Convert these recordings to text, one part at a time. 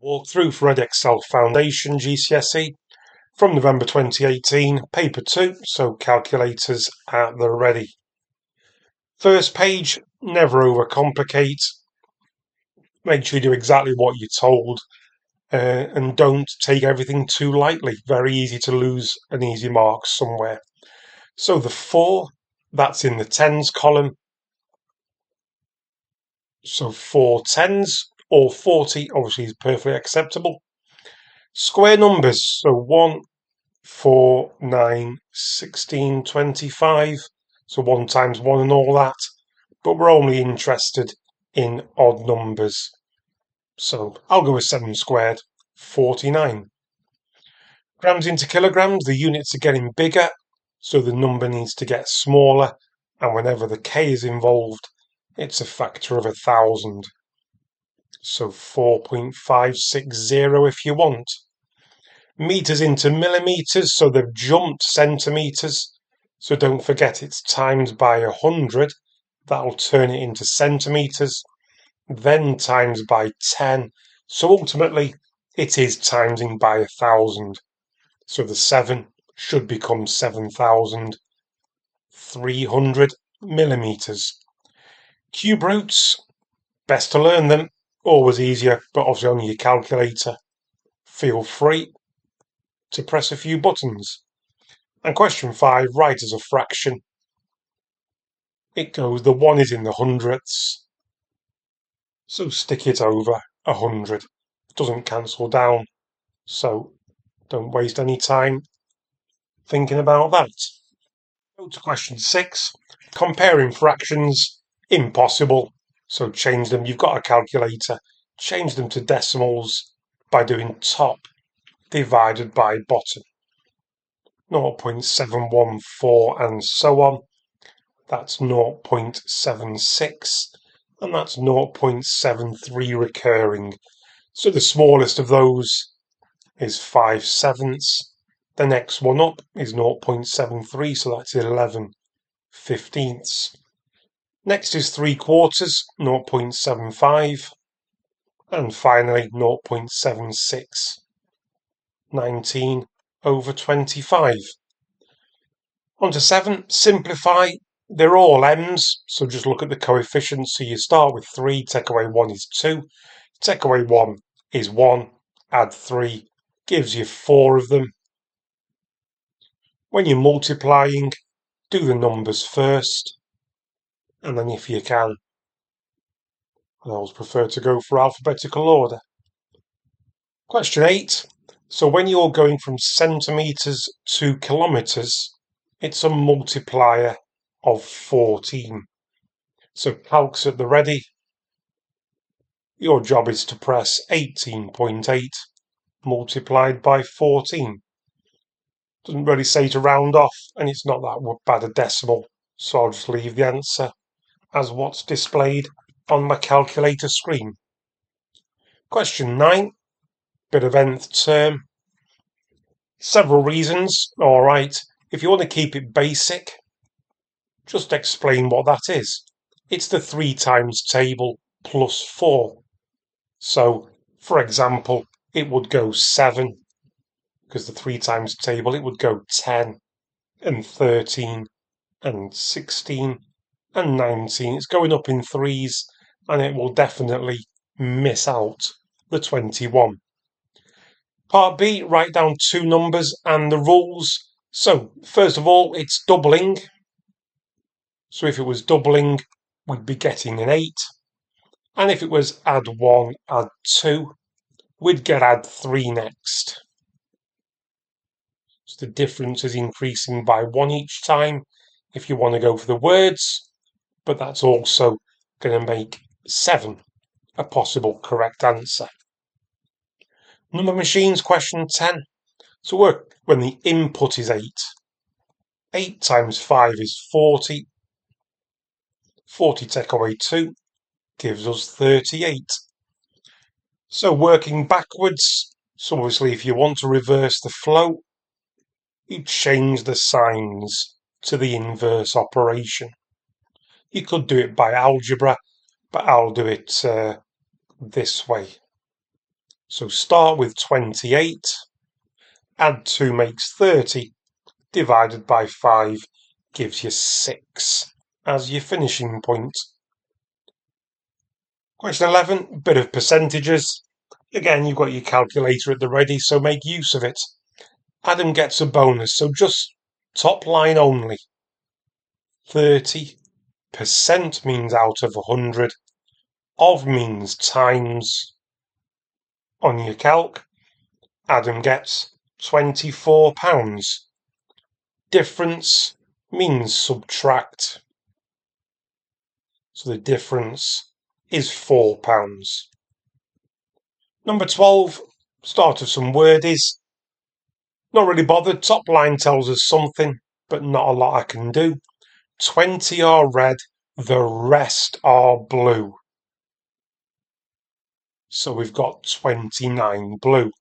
Walkthrough for Edexcel Foundation GCSE from November 2018, paper 2, so calculators at the ready. First page, never overcomplicate. Make sure you do exactly what you're told and don't take everything too lightly. Very easy to lose an easy mark somewhere. So the 4, that's in the tens column. So 4 tens or 40 obviously is perfectly acceptable. Square numbers, so 1, 4, 9, 16, 25. So 1 times 1 and all that. But we're only interested in odd numbers. So I'll go with 7 squared, 49. Grams into kilograms, the units are getting bigger, so the number needs to get smaller. And whenever the K is involved, it's a factor of 1,000. So 4.560 if you want. Meters into millimeters, so they've jumped centimeters. So don't forget it's times by 100. That'll turn it into centimeters. Then times by 10. So ultimately it is timesing by 1,000. So the 7 should become 7,300 millimeters. Cube roots, best to learn them. Always easier, but obviously on your calculator. Feel free to press a few buttons. And question 5, write as a fraction. It goes, the 1 is in the hundredths, so stick it over 100. It doesn't cancel down, so don't waste any time thinking about that. Go to question 6, comparing fractions, impossible, so change them. You've got a calculator, change them to decimals by doing top divided by bottom. 0.714 and so on. That's 0.76 and that's 0.73 recurring. So the smallest of those is 5/7. The next one up is 0.73, so that's 11/15. Next is 3/4, 0.75. And finally 0.76. 19/25. On to 7, simplify. They're all m's, so just look at the coefficients. So you start with 3, take away 1 is 2, take away 1 is 1, add 3, gives you 4 of them. When you're multiplying, do the numbers first, and then if you can, I always prefer to go for alphabetical order. Question 8. So when you're going from centimetres to kilometres, it's a multiplier of 14. So calcs at the ready. Your job is to press 18.8 multiplied by 14. Doesn't really say to round off, and it's not that bad a decimal, so I'll just leave the answer as what's displayed on my calculator screen. Question 9, bit of nth term. Several reasons. All right, if you want to keep it basic, just explain what that is. It's the 3 times table plus 4. So, for example, it would go 7, because the 3 times table, it would go 10 and 13 and 16 and 19. It's going up in 3s, and it will definitely miss out the 21. Part B, write down 2 numbers and the rules. So, first of all, it's doubling. So if it was doubling, we'd be getting an 8. And if it was add 1, add 2, we'd get add 3 next. So the difference is increasing by 1 each time if you want to go for the words, but that's also going to make 7 a possible correct answer. Number machines, question 10. So work when the input is 8. 8 times 5 is 40. 40 take away 2 gives us 38. So working backwards, so obviously if you want to reverse the flow, you change the signs to the inverse operation. You could do it by algebra, but I'll do it this way. So start with 28, add 2 makes 30, divided by 5 gives you 6 as your finishing point. Question 11, bit of percentages. Again, you've got your calculator at the ready, so make use of it. Adam gets a bonus, so just top line only. 30% means out of 100. Of means times. On your calc, Adam gets £24. Difference means subtract. So the difference is £4. Number 12, start of some wordies. Not really bothered. Top line tells us something, but not a lot I can do. 20 are red, the rest are blue. So we've got 29 blue.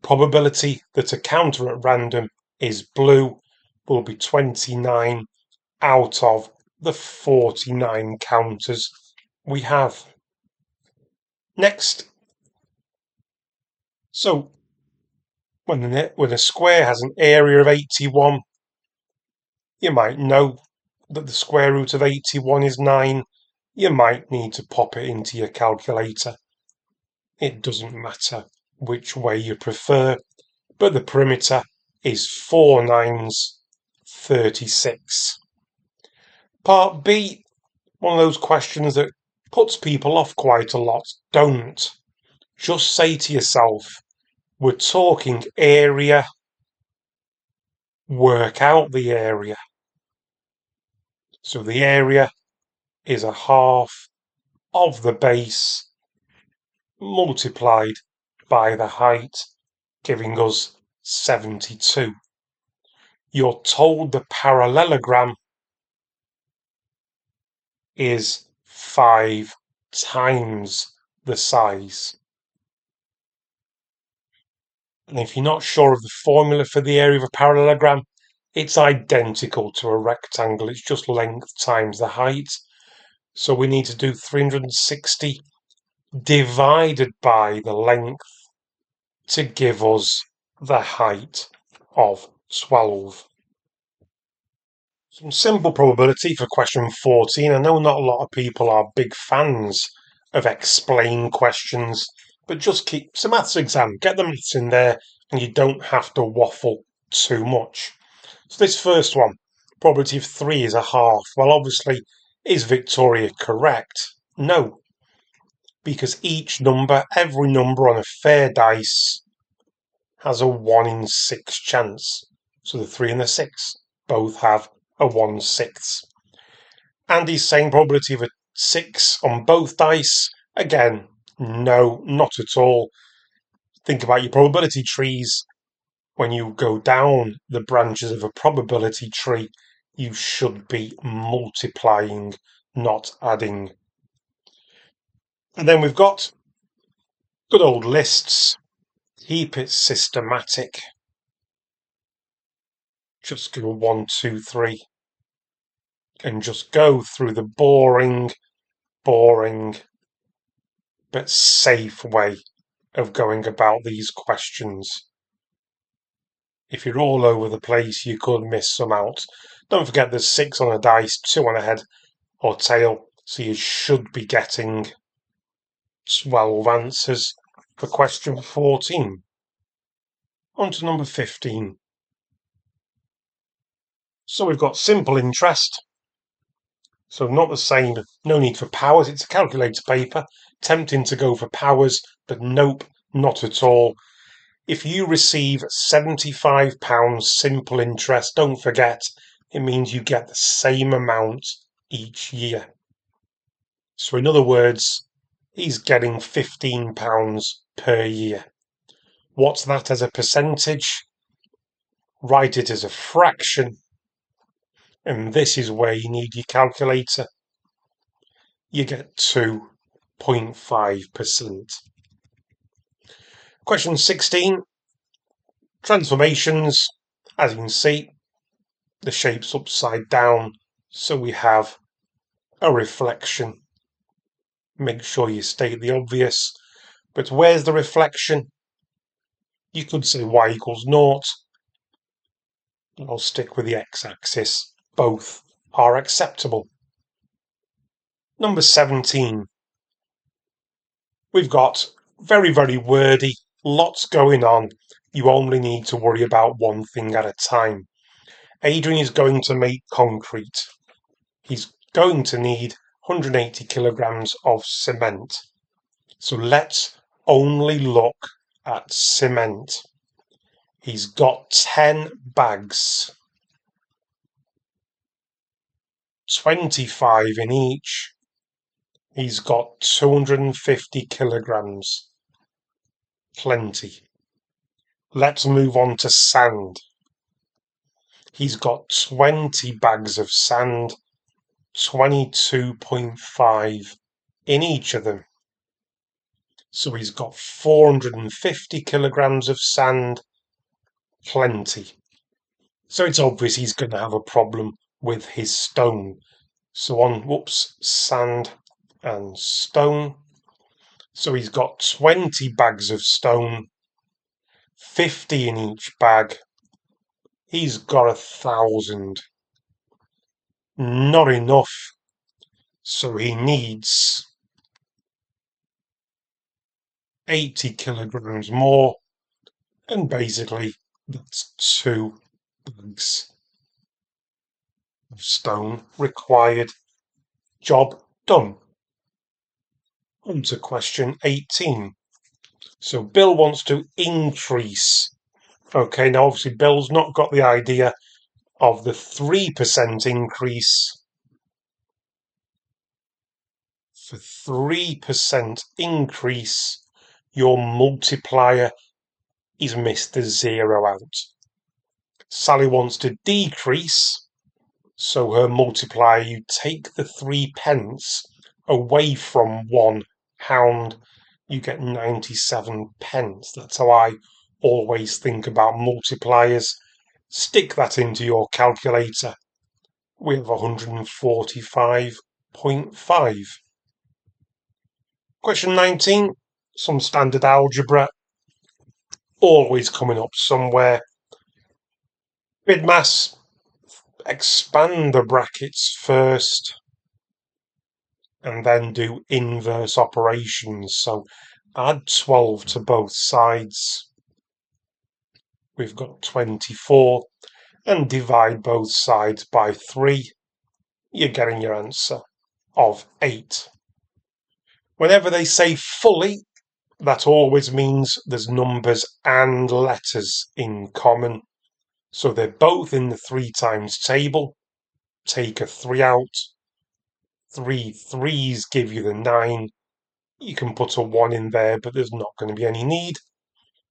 Probability that a counter at random is blue will be 29 out of the 49 counters we have. Next. So when a square has an area of 81, you might know that the square root of 81 is 9. You might need to pop it into your calculator. It doesn't matter which way you prefer, but the perimeter is 4 nines, 36. Part B, one of those questions that puts people off quite a lot. Don't. Just say to yourself, we're talking area, work out the area. So the area is a half of the base multiplied by the height, giving us 72. You're told the parallelogram is 5 times the size. And if you're not sure of the formula for the area of a parallelogram, it's identical to a rectangle. It's just length times the height. So we need to do 360 divided by the length to give us the height of 12. Some simple probability for question 14. I know not a lot of people are big fans of explain questions, but just keep it's a maths exam. Get the maths in there and you don't have to waffle too much. So this first one, probability of 3 is a half. Well, obviously, is Victoria correct? No, because every number on a fair dice has a 1 in 6 chance. So the 3 and the 6 both have a 1/6. Andy's saying probability of a 6 on both dice. Again, no, not at all. Think about your probability trees. When you go down the branches of a probability tree, you should be multiplying, not adding. And then we've got good old lists. Keep it systematic. Just go 1, 2, 3. And just go through the boring, but safe way of going about these questions. If you're all over the place, you could miss some out. Don't forget there's 6 on a dice, 2 on a head or tail, so you should be getting 12 answers for question 14. On to number 15. So we've got simple interest. So not the same, no need for powers. It's a calculator paper. Tempting to go for powers, but nope, not at all. If you receive £75 simple interest, don't forget, it means you get the same amount each year. So in other words, he's getting £15 per year. What's that as a percentage? Write it as a fraction. And this is where you need your calculator. You get 2.5%. Question 16. Transformations. As you can see, the shape's upside down, so we have a reflection. Make sure you state the obvious. But where's the reflection? You could say y equals naught. I'll stick with the x-axis. Both are acceptable. Number 17. We've got very, very wordy, lots going on. You only need to worry about one thing at a time. Adrian is going to make concrete. He's going to need 180 kilograms of cement. So let's only look at cement. He's got 10 bags, 25 in each. He's got 250 kilograms. Plenty. Let's move on to sand. He's got 20 bags of sand, 22.5 in each of them. So he's got 450 kilograms of sand. Plenty. So it's obvious he's going to have a problem with his stone. So on, sand and stone. So he's got 20 bags of stone, 50 in each bag. He's got 1,000. Not enough. So he needs 80 kilograms more. And basically, that's 2 bags of stone required. Job done. On to question 18. So Bill wants to increase. Okay, now obviously Bill's not got the idea of the 3% increase. For 3% increase, your multiplier is missed the 0 out. Sally wants to decrease, so her multiplier, you take the 3 pence away from £1, you get 97 pence. That's how I always think about multipliers. Stick that into your calculator. We have 145.5. Question 19, some standard algebra, always coming up somewhere. BIDMAS, expand the brackets first and then do inverse operations. So add 12 to both sides. We've got 24 and divide both sides by 3. You're getting your answer of 8. Whenever they say fully, that always means there's numbers and letters in common. So they're both in the 3 times table. Take a 3 out. 3 threes give you the 9. You can put a 1 in there, but there's not going to be any need.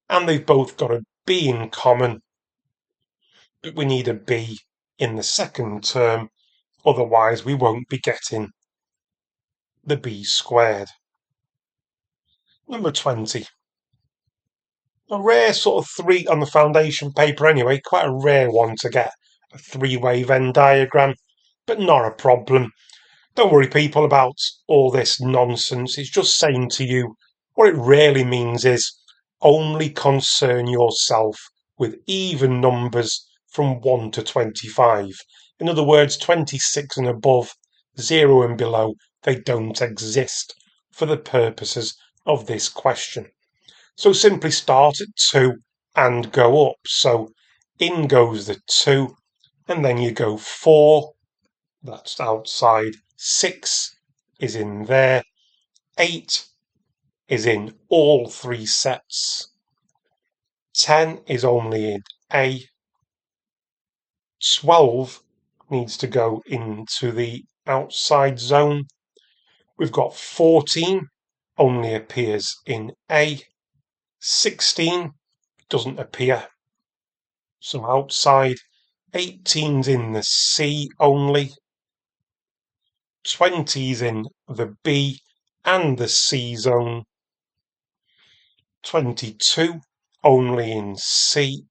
And they've both got a b in common. But we need a b in the second term. Otherwise, we won't be getting the b squared. Number 20. A rare sort of 3 on the foundation paper anyway, quite a rare one to get a 3-way Venn diagram, but not a problem. Don't worry, people, about all this nonsense. It's just saying to you what it really means is only concern yourself with even numbers from 1 to 25. In other words, 26 and above, 0 and below, they don't exist for the purposes of this question. So simply start at 2 and go up. So in goes the 2, and then you go 4, that's outside, 6 is in there, 8 is in all 3 sets, 10 is only in A, 12 needs to go into the outside zone. We've got 14 only appears in A, 16 doesn't appear, so outside. 18's in the C only, 20's in the B and the C zone, 22 only in C,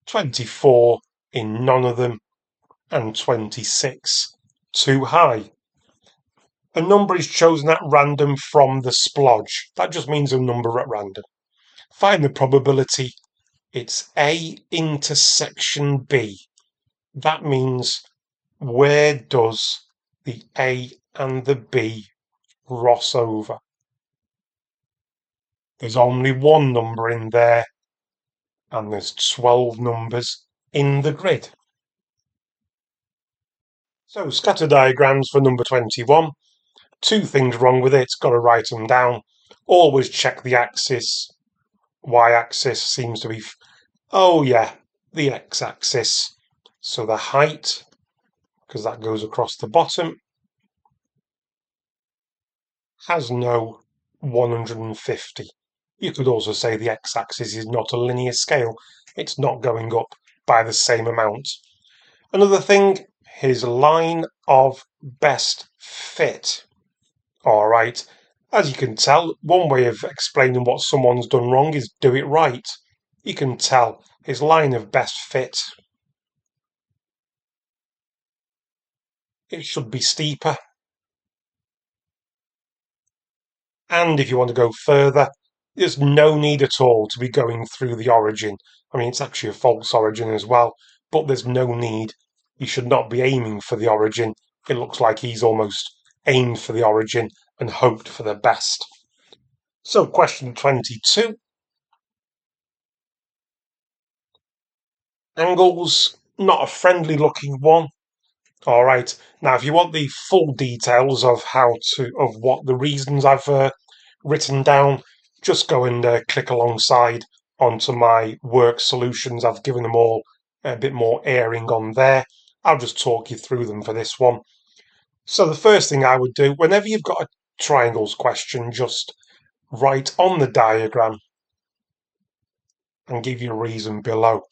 24 in none of them, and 26 too high. A number is chosen at random from the splodge. That just means a number at random. Find the probability. It's A intersection B. That means where does the A and the B cross over? There's only one number in there, and there's 12 numbers in the grid. So scatter diagrams for number 21. Two things wrong with it, got to write them down. Always check the axis. Y-axis seems to be, oh yeah, the x-axis. So the height, because that goes across the bottom, has no 150. You could also say the x-axis is not a linear scale. It's not going up by the same amount. Another thing, his line of best fit. All right. As you can tell, one way of explaining what someone's done wrong is do it right. You can tell his line of best fit. It should be steeper. And if you want to go further, there's no need at all to be going through the origin. I mean, it's actually a false origin as well, but there's no need. You should not be aiming for the origin. It looks like he's almost aimed for the origin and hoped for the best. So, question 22. Angles, not a friendly looking one. All right. Now, if you want the full details of what the reasons I've written down, just go and click alongside onto my work solutions. I've given them all a bit more airing on there. I'll just talk you through them for this one. So the first thing I would do, whenever you've got a triangles question, just write on the diagram and give your reason below.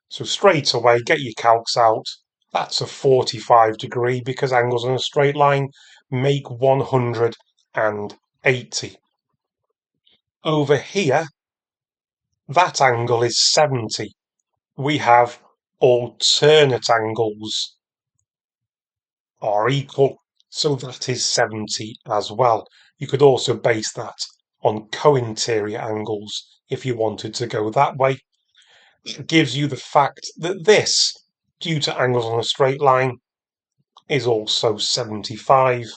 So straight away, get your calcs out. That's a 45-degree because angles on a straight line make 180. Over here, that angle is 70. We have alternate angles are equal, so that is 70 as well. You could also base that on co-interior angles if you wanted to go that way. It gives you the fact that this, due to angles on a straight line, is also 75.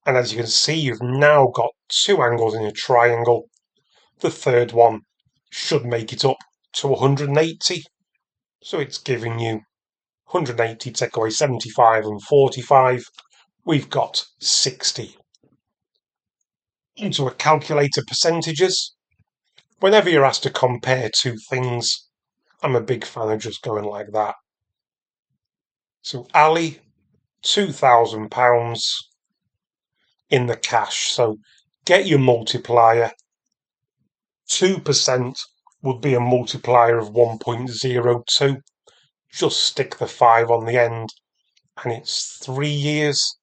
And as you can see, you've now got two angles in a triangle. The third one should make it up to 180. So it's giving you 180, take away 75 and 45. We've got 60. Into a calculator percentages. Whenever you're asked to compare two things, I'm a big fan of just going like that. So Ali, £2,000 in the cash. So get your multiplier. 2% would be a multiplier of 1.02. Just stick the 5 on the end, and it's 3 years.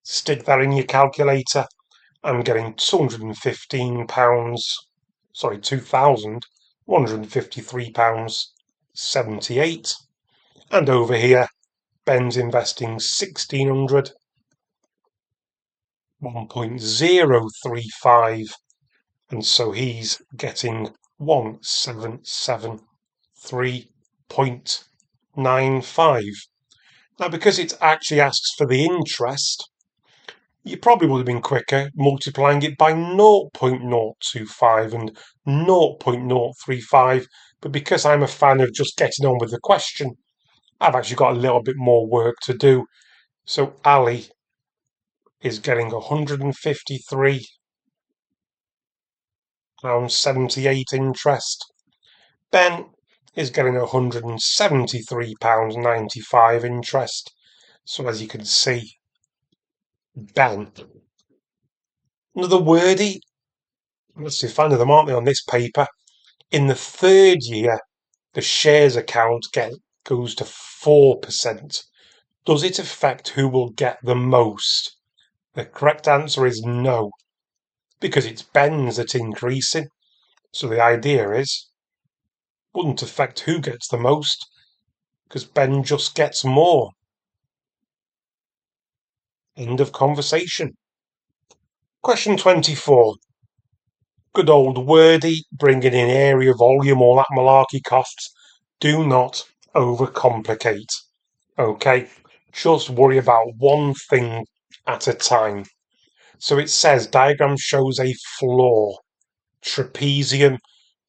Stick that in your calculator. I'm getting £215, sorry, £2,153.78. And over here, Ben's investing 1,600, 1.035, and so he's getting 1,773.95. Now, because it actually asks for the interest, you probably would have been quicker multiplying it by 0.025 and 0.035, but because I'm a fan of just getting on with the question, I've actually got a little bit more work to do. So Ali is getting £153.78 interest. Ben is getting £173.95 interest. So as you can see, Ben, another wordie, let's see, find them, aren't they, on this paper? In the third year, the shares account goes to 4%. Does it affect who will get the most? The correct answer is no, because it's Ben's that's increasing. So the idea is, wouldn't affect who gets the most, because Ben just gets more. End of conversation. Question 24. Good old wordy, bringing in area, volume, all that malarkey costs. Do not overcomplicate. Okay? Just worry about one thing at a time. So it says diagram shows a floor. Trapezium.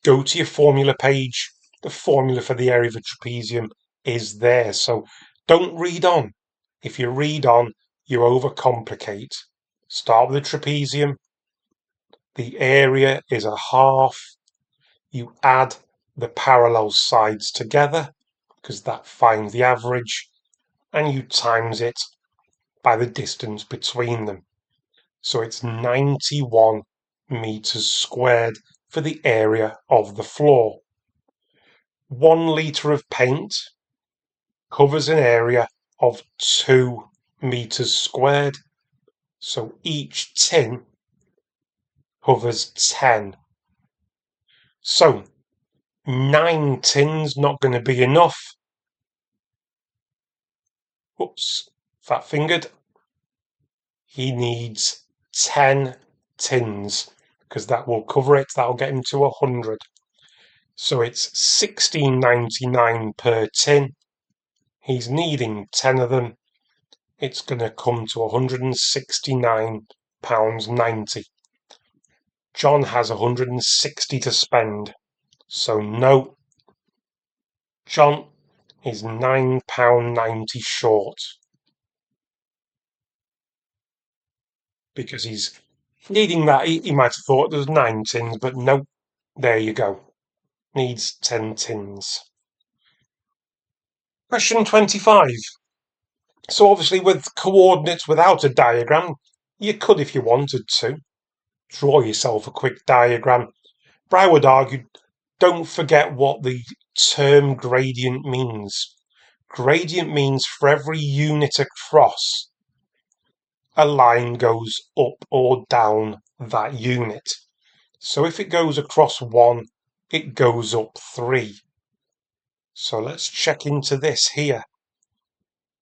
Go to your formula page. The formula for the area of a trapezium is there. So don't read on. If you read on, you overcomplicate. Start with the trapezium. The area is a half. You add the parallel sides together because that finds the average, and you times it by the distance between them. So it's 91 meters squared for the area of the floor. 1 litre of paint covers an area of 2 meters squared. So each tin covers 10. So 9 tins not going to be enough. Whoops, fat fingered. He needs 10 tins because that will cover it. That'll get him to 100. So it's $16.99 per tin. He's needing 10 of them. It's going to come to £169.90. John has 160 to spend. So no, John is £9.90 short. Because he's needing that. He might have thought there's 9 tins, but no, there you go. Needs 10 tins. Question 25. So obviously with coordinates without a diagram, you could, if you wanted to, draw yourself a quick diagram. But I would argue, don't forget what the term gradient means. Gradient means for every unit across, a line goes up or down that unit. So if it goes across 1, it goes up 3. So let's check into this here.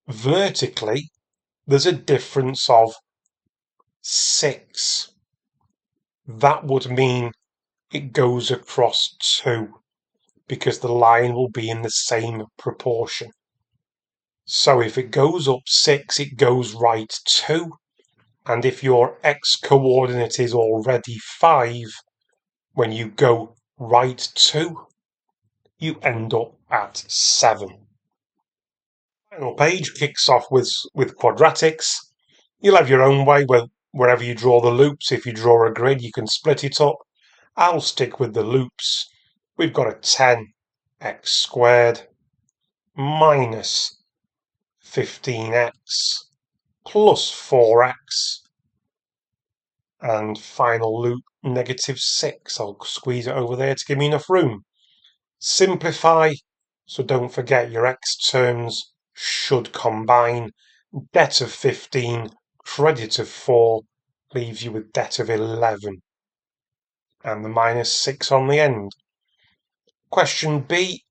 Vertically, there's a difference of 6. That would mean it goes across 2 because the line will be in the same proportion. So if it goes up 6, it goes right 2. And if your x coordinate is already 5, when you go right 2, you end up at 7. Final page kicks off with quadratics. You'll have your own way wherever you draw the loops. If you draw a grid, you can split it up. I'll stick with the loops. We've got a 10x squared minus 15x plus 4x, and final loop -6. I'll squeeze it over there to give me enough room. Simplify, so don't forget your x terms should combine. Debt of 15, credit of 4, leaves you with debt of 11. And the -6 on the end. Question B,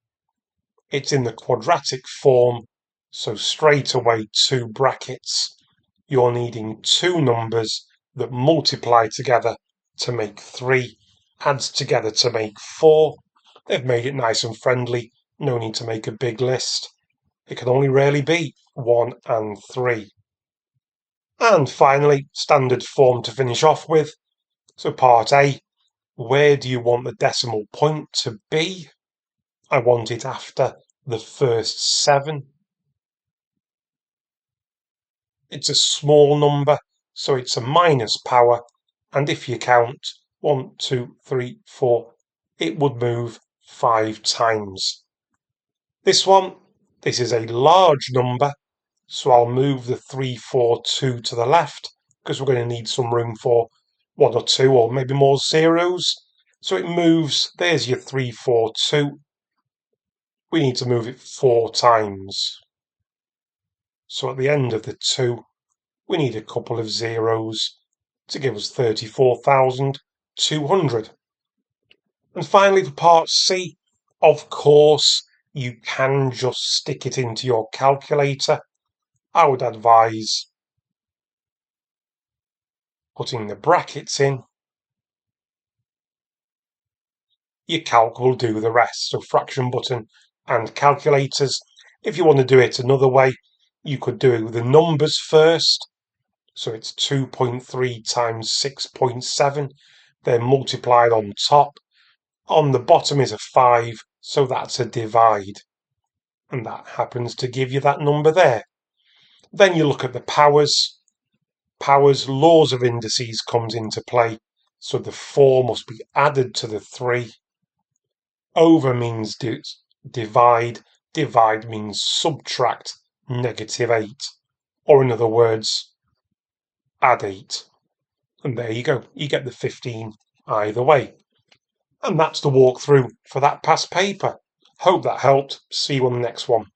it's in the quadratic form, so straight away 2 brackets. You're needing 2 numbers that multiply together to make 3, adds together to make 4. They've made it nice and friendly, no need to make a big list. It can only really be 1 and 3. And finally, standard form to finish off with. So part A, where do you want the decimal point to be? I want it after the first 7. It's a small number, so it's a minus power, and if you count 1, 2, 3, 4, it would move 5 times. This is a large number, so I'll move the 3, 4, 2 to the left, because we're going to need some room for 1 or 2 or maybe more zeros. So it moves, there's your 3, 4, 2. We need to move it 4 times. So at the end of the 2, we need a couple of zeros to give us 34,200. And finally, for part C, of course, you can just stick it into your calculator. I would advise putting the brackets in, your calc will do the rest. So fraction button and calculators. If you want to do it another way, you could do it with the numbers first. So it's 2.3 times 6.7. They're multiplied on top. On the bottom is a 5, so that's a divide. And that happens to give you that number there. Then you look at the powers. Powers, laws of indices comes into play. So the 4 must be added to the 3. Over means divide. Divide means subtract -8. Or in other words, add 8. And there you go. You get the 15 either way. And that's the walkthrough for that past paper. Hope that helped. See you on the next one.